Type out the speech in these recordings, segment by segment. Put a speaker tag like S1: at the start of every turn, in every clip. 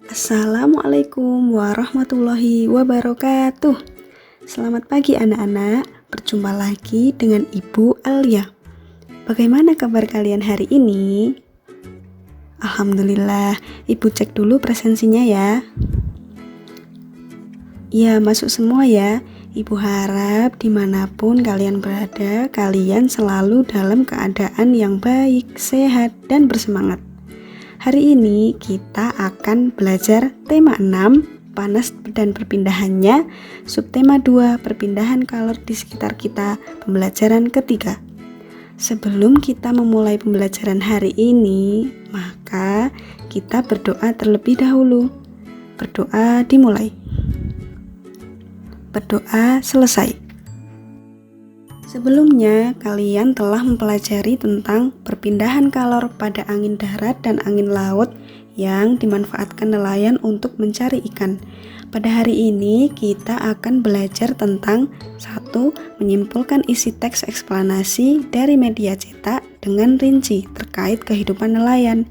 S1: Assalamualaikum warahmatullahi wabarakatuh. Selamat pagi anak-anak, berjumpa lagi dengan Ibu Alia. Bagaimana kabar kalian hari ini? Alhamdulillah, Ibu cek dulu presensinya ya. Ya, masuk semua ya. Ibu harap dimanapun kalian berada, kalian selalu dalam keadaan yang baik, sehat, dan bersemangat. Hari ini kita akan belajar tema 6, panas dan perpindahannya, subtema 2, perpindahan kalor di sekitar kita, pembelajaran ketiga. Sebelum kita memulai pembelajaran hari ini, maka kita berdoa terlebih dahulu. Berdoa dimulai. Berdoa selesai. Sebelumnya, kalian telah mempelajari tentang perpindahan kalor pada angin darat dan angin laut yang dimanfaatkan nelayan untuk mencari ikan. Pada hari ini, kita akan belajar tentang 1. Menyimpulkan isi teks eksplanasi dari media cetak dengan rinci terkait kehidupan nelayan.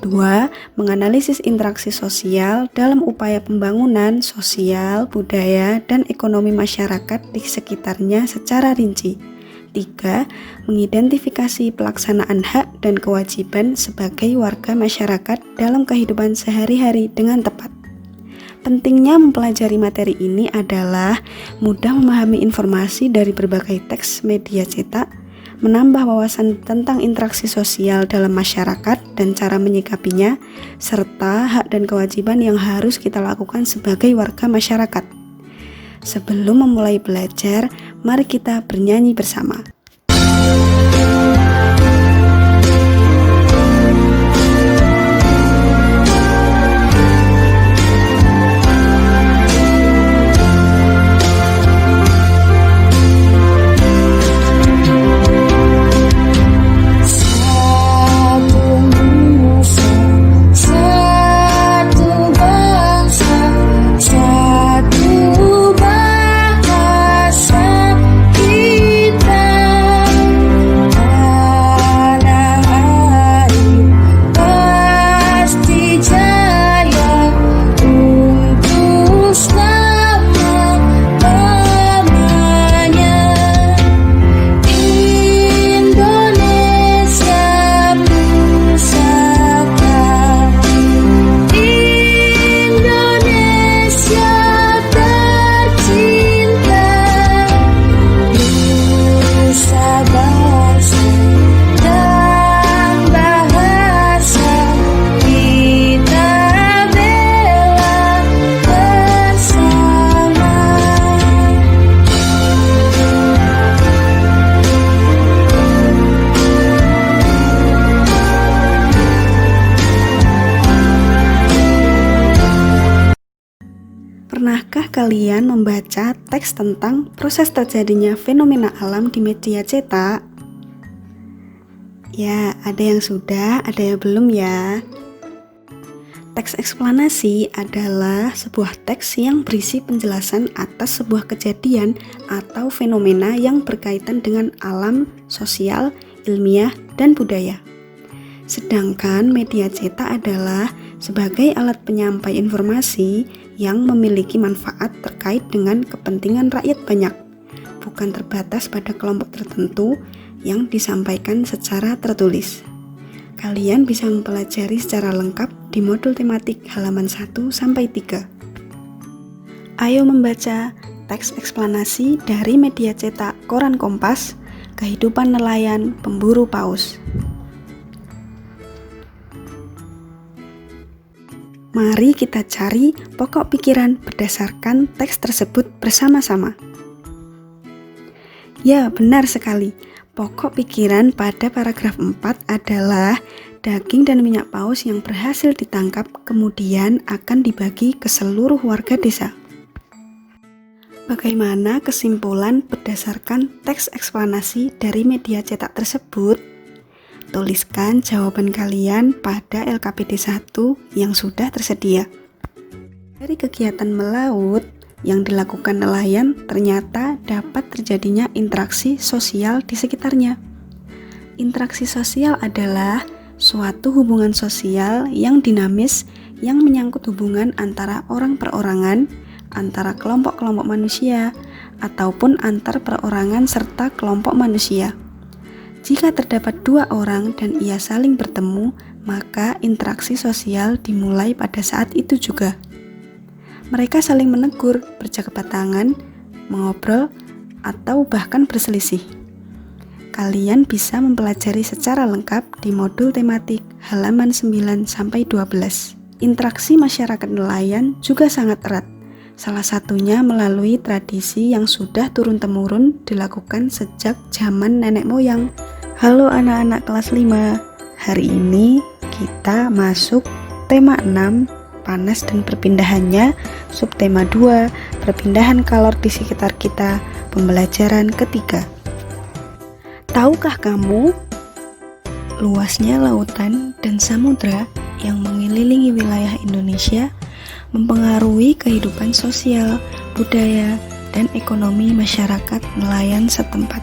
S1: 2. Menganalisis interaksi sosial dalam upaya pembangunan sosial, budaya, dan ekonomi masyarakat di sekitarnya secara rinci. 3. Mengidentifikasi pelaksanaan hak dan kewajiban sebagai warga masyarakat dalam kehidupan sehari-hari dengan tepat. Pentingnya mempelajari materi ini adalah mudah memahami informasi dari berbagai teks media cetak, menambah wawasan tentang interaksi sosial dalam masyarakat dan cara menyikapinya, serta hak dan kewajiban yang harus kita lakukan sebagai warga masyarakat. Sebelum memulai belajar, mari kita bernyanyi bersama. Pernahkah kalian membaca teks tentang proses terjadinya fenomena alam di media cetak? Ya, ada yang sudah, ada yang belum ya. Teks eksplanasi adalah sebuah teks yang berisi penjelasan atas sebuah kejadian atau fenomena yang berkaitan dengan alam, sosial, ilmiah, dan budaya. Sedangkan media cetak adalah sebagai alat penyampai informasi yang memiliki manfaat terkait dengan kepentingan rakyat banyak, bukan terbatas pada kelompok tertentu yang disampaikan secara tertulis. Kalian bisa mempelajari secara lengkap di modul tematik halaman 1-3. Ayo membaca teks eksplanasi dari media cetak Koran Kompas, Kehidupan Nelayan Pemburu Paus. Mari kita cari pokok pikiran berdasarkan teks tersebut bersama-sama. Ya, benar sekali. Pokok pikiran pada paragraf 4 adalah daging dan minyak paus yang berhasil ditangkap kemudian akan dibagi ke seluruh warga desa. Bagaimana kesimpulan berdasarkan teks eksplanasi dari media cetak tersebut? Tuliskan jawaban kalian pada LKPD 1 yang sudah tersedia. Dari kegiatan melaut yang dilakukan nelayan, ternyata dapat terjadinya interaksi sosial di sekitarnya. Interaksi sosial adalah suatu hubungan sosial yang dinamis yang menyangkut hubungan antara orang perorangan, antara kelompok-kelompok manusia, ataupun antar perorangan serta kelompok manusia. Jika terdapat dua orang dan ia saling bertemu, maka interaksi sosial dimulai pada saat itu juga. Mereka saling menegur, berjabat tangan, mengobrol, atau bahkan berselisih. Kalian bisa mempelajari secara lengkap di modul tematik halaman 9-12. Interaksi masyarakat nelayan juga sangat erat. Salah satunya melalui tradisi yang sudah turun-temurun dilakukan sejak zaman nenek moyang. Halo anak-anak kelas 5. Hari ini kita masuk tema 6, panas dan perpindahannya, subtema 2, perpindahan kalor di sekitar kita, pembelajaran ketiga. Tahukah kamu, luasnya lautan dan samudra yang mengelilingi wilayah Indonesia mempengaruhi kehidupan sosial, budaya, dan ekonomi masyarakat nelayan setempat.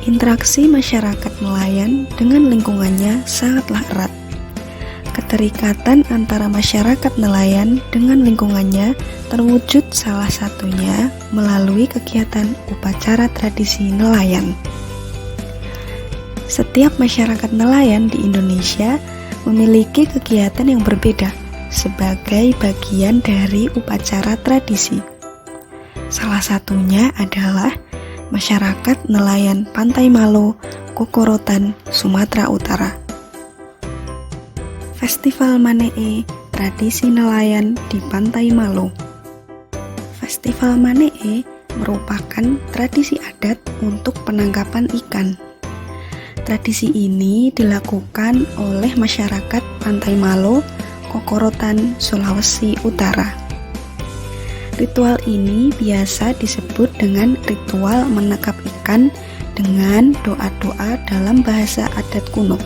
S1: Interaksi masyarakat nelayan dengan lingkungannya sangatlah erat. Keterikatan antara masyarakat nelayan dengan lingkungannya terwujud salah satunya melalui kegiatan upacara tradisi nelayan. Setiap masyarakat nelayan di Indonesia memiliki kegiatan yang berbeda sebagai bagian dari upacara tradisi. Salah satunya adalah masyarakat nelayan Pantai Malo, Kokorotan, Sumatera Utara. Festival Manee, tradisi nelayan di Pantai Malo. Festival Manee merupakan tradisi adat untuk penangkapan ikan. Tradisi ini dilakukan oleh masyarakat Pantai Malo, Kokorotan, Sulawesi Utara. Ritual ini biasa disebut dengan ritual menangkap ikan dengan doa-doa dalam bahasa adat kuno.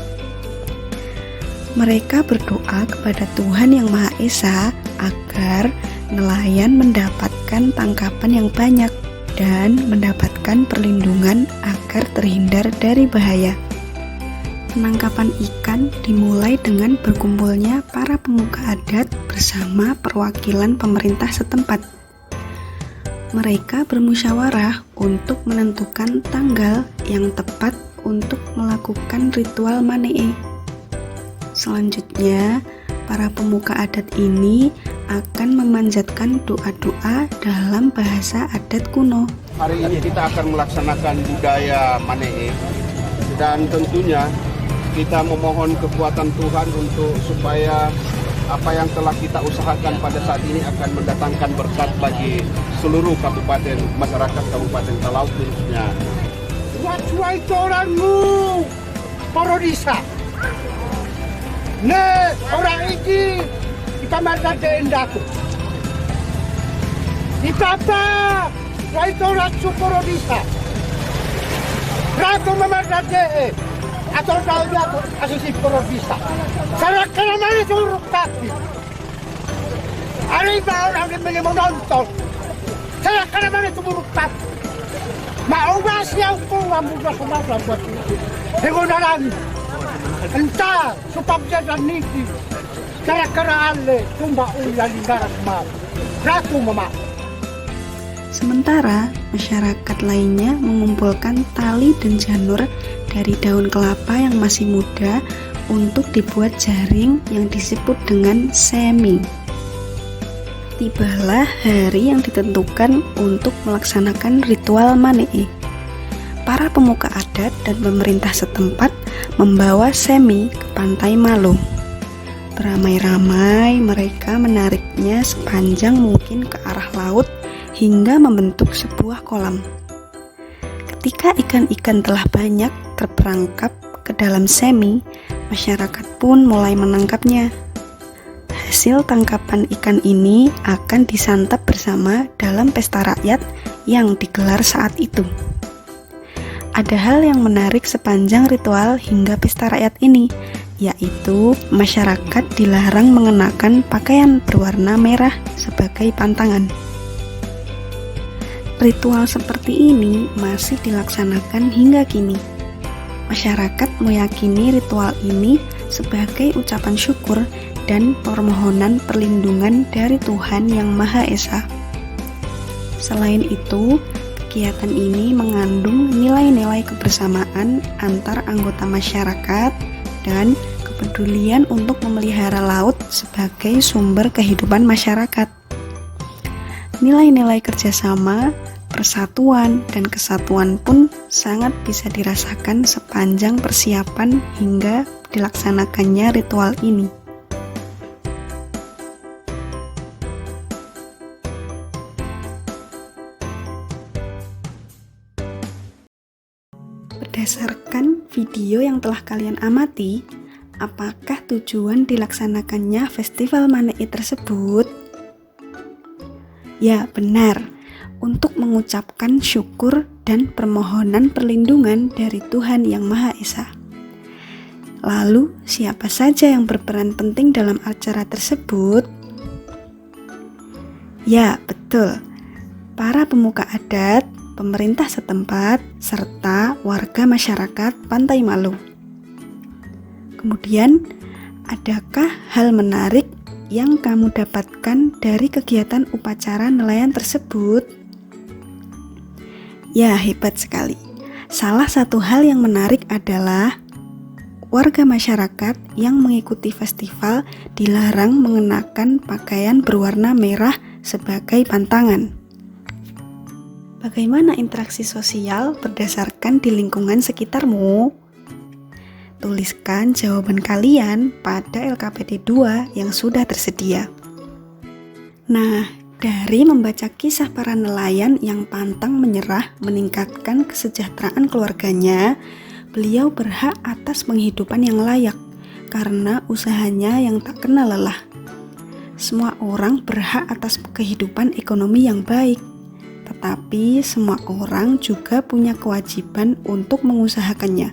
S1: Mereka berdoa kepada Tuhan Yang Maha Esa agar nelayan mendapatkan tangkapan yang banyak dan mendapatkan perlindungan agar terhindar dari bahaya. Penangkapan ikan dimulai dengan berkumpulnya para pemuka adat bersama perwakilan pemerintah setempat. Mereka bermusyawarah untuk menentukan tanggal yang tepat untuk melakukan ritual Manee. Selanjutnya, para pemuka adat ini akan memanjatkan doa-doa dalam bahasa adat kuno.
S2: Hari ini kita akan melaksanakan budaya Manee dan tentunya kita memohon kekuatan Tuhan untuk supaya apa yang telah kita usahakan pada saat ini akan mendatangkan berkat bagi seluruh kabupaten, masyarakat Kabupaten Talaut khususnya.
S3: Wajua itu orangmu, Porodisa. Ne, orang ini kita marga deendaku. Itapa, wajua orang Porodisa. Rato memarga dee. Atau tahunya aku asisi Porodisa. Saya kenamanya suruh kaki. Ada orang yang menonton. Saya kenamanya suruh kaki. Maugas yang kuam buka Sumatera buat itu. Dengan lagi. Entah supaya dan niki. Kara-kara ale tumba uya lingkaran mal. Ratu mama.
S1: Sementara masyarakat lainnya mengumpulkan tali dan janur dari daun kelapa yang masih muda untuk dibuat jaring yang disebut dengan semi. Tibalah hari yang ditentukan untuk melaksanakan ritual Manee. Para pemuka adat dan pemerintah setempat membawa semi ke Pantai Malo. Beramai-ramai mereka menariknya sepanjang mungkin ke arah laut hingga membentuk sebuah kolam. Ketika ikan-ikan telah banyak terperangkap ke dalam semi, masyarakat pun mulai menangkapnya. Hasil tangkapan ikan ini akan disantap bersama dalam pesta rakyat yang digelar saat itu. Ada hal yang menarik sepanjang ritual hingga pesta rakyat ini, yaitu masyarakat dilarang mengenakan pakaian berwarna merah sebagai pantangan. Ritual seperti ini masih dilaksanakan hingga kini. Masyarakat meyakini ritual ini sebagai ucapan syukur dan permohonan perlindungan dari Tuhan Yang Maha Esa. Selain itu, kegiatan ini mengandung nilai-nilai kebersamaan antar anggota masyarakat dan kepedulian untuk memelihara laut sebagai sumber kehidupan masyarakat. Nilai-nilai kerjasama, persatuan, dan kesatuan pun sangat bisa dirasakan sepanjang persiapan hingga dilaksanakannya ritual ini. Berdasarkan video yang telah kalian amati, apakah tujuan dilaksanakannya festival Manei tersebut? Ya, benar, untuk mengucapkan syukur dan permohonan perlindungan dari Tuhan Yang Maha Esa. Lalu, siapa saja yang berperan penting dalam acara tersebut? Ya, betul, para pemuka adat, pemerintah setempat, serta warga masyarakat Pantai Malu. Kemudian, adakah hal menarik yang kamu dapatkan dari kegiatan upacara nelayan tersebut? Ya, hebat sekali. Salah satu hal yang menarik adalah warga masyarakat yang mengikuti festival dilarang mengenakan pakaian berwarna merah sebagai pantangan. Bagaimana interaksi sosial berdasarkan di lingkungan sekitarmu? Tuliskan jawaban kalian pada LKPD 2 yang sudah tersedia. Nah, dari membaca kisah para nelayan yang pantang menyerah meningkatkan kesejahteraan keluarganya, beliau berhak atas penghidupan yang layak karena usahanya yang tak kenal lelah. Semua orang berhak atas kehidupan ekonomi yang baik. Tetapi semua orang juga punya kewajiban untuk mengusahakannya.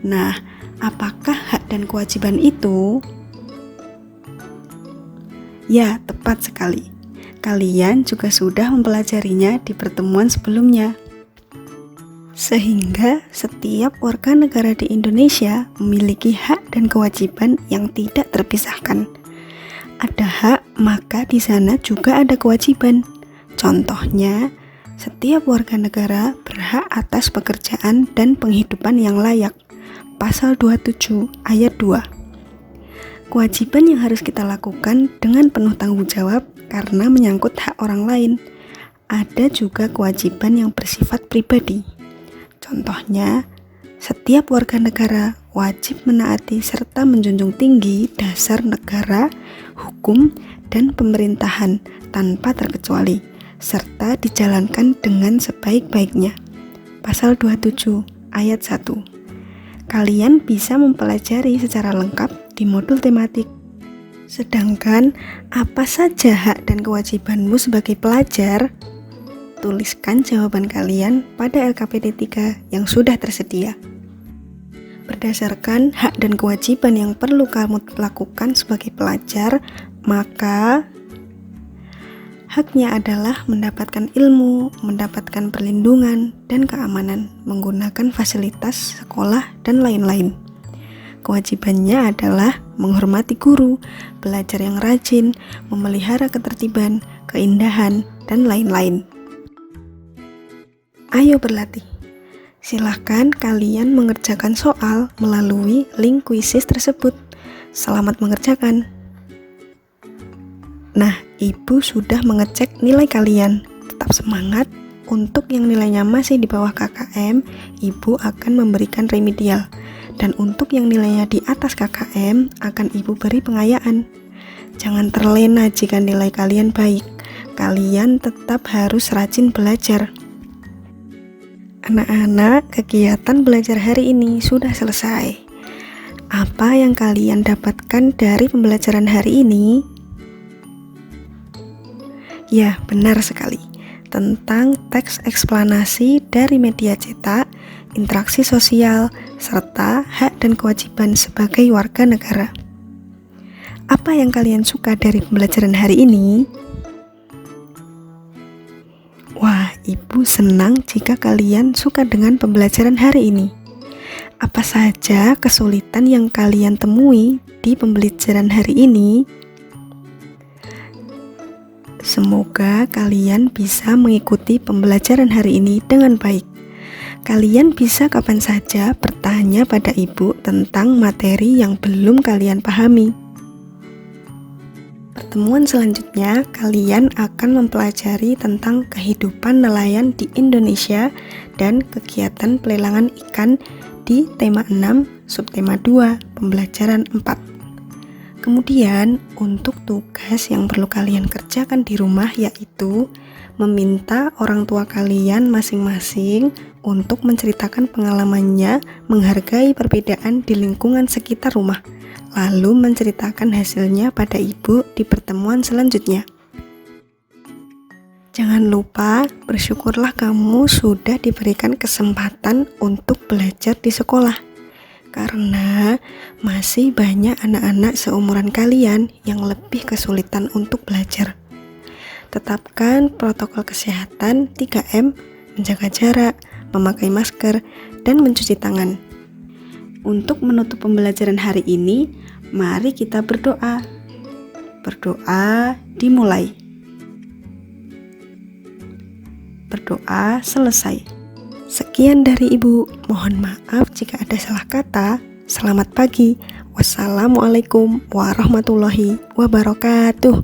S1: Nah, apakah hak dan kewajiban itu? Ya, tepat sekali. Kalian juga sudah mempelajarinya di pertemuan sebelumnya. Sehingga setiap warga negara di Indonesia memiliki hak dan kewajiban yang tidak terpisahkan. Ada hak, maka di sana juga ada kewajiban. Contohnya, setiap warga negara berhak atas pekerjaan dan penghidupan yang layak. Pasal 27 ayat 2. Kewajiban yang harus kita lakukan dengan penuh tanggung jawab karena menyangkut hak orang lain. Ada juga kewajiban yang bersifat pribadi. Contohnya, setiap warga negara wajib menaati serta menjunjung tinggi dasar negara, hukum, dan pemerintahan tanpa terkecuali, serta dijalankan dengan sebaik-baiknya. Pasal 27 ayat 1. Kalian bisa mempelajari secara lengkap di modul tematik. Sedangkan apa saja hak dan kewajibanmu sebagai pelajar? Tuliskan jawaban kalian pada LKPD 3 yang sudah tersedia. Berdasarkan hak dan kewajiban yang perlu kamu lakukan sebagai pelajar, maka haknya adalah mendapatkan ilmu, mendapatkan perlindungan, dan keamanan, menggunakan fasilitas sekolah, dan lain-lain. Kewajibannya adalah menghormati guru, belajar yang rajin, memelihara ketertiban, keindahan, dan lain-lain. Ayo berlatih. Silahkan kalian mengerjakan soal melalui link kuisis tersebut. Selamat mengerjakan. Nah, Ibu sudah mengecek nilai kalian. Tetap semangat. Untuk yang nilainya masih di bawah KKM, Ibu akan memberikan remedial. Dan untuk yang nilainya di atas KKM, akan Ibu beri pengayaan. Jangan terlena jika nilai kalian baik. Kalian tetap harus rajin belajar. Anak-anak, kegiatan belajar hari ini sudah selesai. Apa yang kalian dapatkan dari pembelajaran hari ini? Ya, benar sekali. Tentang teks eksplanasi dari media cetak, interaksi sosial, serta hak dan kewajiban sebagai warga negara. Apa yang kalian suka dari pembelajaran hari ini? Wah, Ibu senang jika kalian suka dengan pembelajaran hari ini. Apa saja kesulitan yang kalian temui di pembelajaran hari ini? Semoga kalian bisa mengikuti pembelajaran hari ini dengan baik. Kalian bisa kapan saja bertanya pada ibu tentang materi yang belum kalian pahami. Pertemuan selanjutnya, kalian akan mempelajari tentang kehidupan nelayan di Indonesia dan kegiatan pelelangan ikan di tema 6, subtema 2, pembelajaran 4. Kemudian, untuk tugas yang perlu kalian kerjakan di rumah yaitu meminta orang tua kalian masing-masing untuk menceritakan pengalamannya menghargai perbedaan di lingkungan sekitar rumah, lalu menceritakan hasilnya pada ibu di pertemuan selanjutnya. Jangan lupa, bersyukurlah kamu sudah diberikan kesempatan untuk belajar di sekolah, karena masih banyak anak-anak seumuran kalian yang lebih kesulitan untuk belajar. Tetapkan protokol kesehatan 3M, menjaga jarak, memakai masker, dan mencuci tangan. Untuk menutup pembelajaran hari ini, mari kita berdoa. Berdoa dimulai. Berdoa selesai. Sekian dari Ibu, mohon maaf jika ada salah kata. Selamat pagi. Wassalamualaikum warahmatullahi wabarakatuh.